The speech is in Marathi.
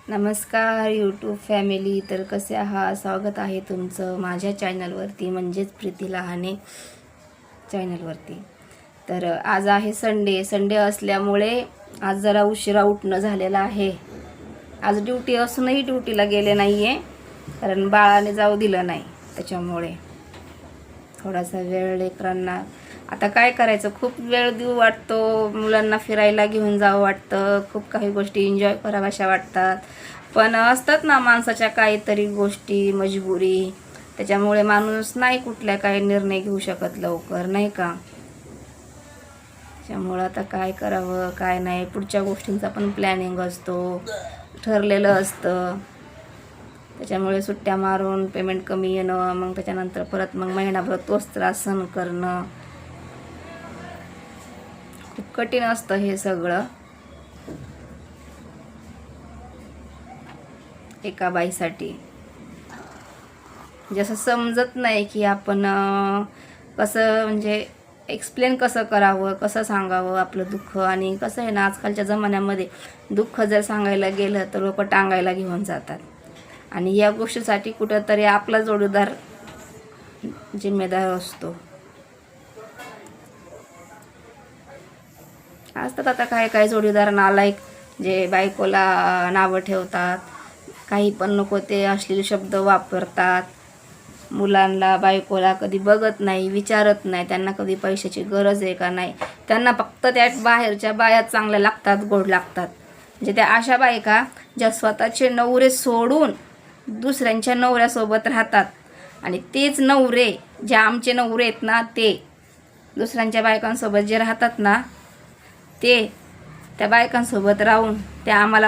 नमस्कार यूट्यूब फॅमिली. तर कसे आहात? स्वागत आहे तुमचं माझ्या चॅनलवरती, म्हणजेच प्रीती लहाने चॅनलवरती. तर आज आहे संडे असल्यामुळे आज जरा उशिरा उठणं झालेलं आहे. आज ड्युटी असूनही ड्युटीला गेले नाही आहे, कारण बाळाने जाऊ दिलं नाही. त्याच्यामुळे थोडासा वेळ लेकरांना आता काय करायचं, खूप वेळ देऊ वाटतो, मुलांना फिरायला घेऊन जावं वाटतं, खूप काही गोष्टी एन्जॉय कराव्याशा वाटतात. पण असतात ना माणसाच्या काहीतरी गोष्टी, मजबुरी, त्याच्यामुळे माणूस नाही कुठल्या काही निर्णय घेऊ शकत लवकर, नाही का. त्याच्यामुळं आता काय करावं काय नाही, पुढच्या गोष्टींचा पण प्लॅनिंग असतो, ठरलेलं असतं. त्याच्यामुळे सुट्ट्या मारून पेमेंट कमी येणं, मग त्याच्यानंतर परत मग महिनाभर तोच त्रास सहन करणं, खूप कठीण असतं हे सगळं एका बाईसाठी. जसं समजत नाही की आपण कसं म्हणजे एक्सप्लेन कसं करावं, कसं सांगावं आपलं दुःख. आणि कसं आहे ना, आजकालच्या जमान्यामध्ये दुःख जर सांगायला गेलं तर लोक टांगायला घेऊन जातात, आणि या गोष्टीसाठी कुठंतरी आपला जोडीदार जिम्मेदार असतो. असतात आता काय काय जोडीदार नालायक, जे बायकोला नावं ठेवतात, काही पण नको ते अश्लील शब्द वापरतात, मुलांना बायकोला कधी बघत नाही, विचारत नाही त्यांना कधी पैशाची गरज आहे का नाही. त्यांना फक्त त्या बाहेरच्या बाया चांगल्या लागतात, गोड लागतात. म्हणजे त्या अशा बायका ज्या स्वतःचे नवरे सोडून दुसऱ्यांच्या नवऱ्यासोबत राहतात, आणि तेच नवरे जे आमचे नवरे आहेत ना, ते दुसऱ्यांच्या बायकांसोबत जे राहतात ना, ते त्या बायकांसोबत राहून ते आम्हाला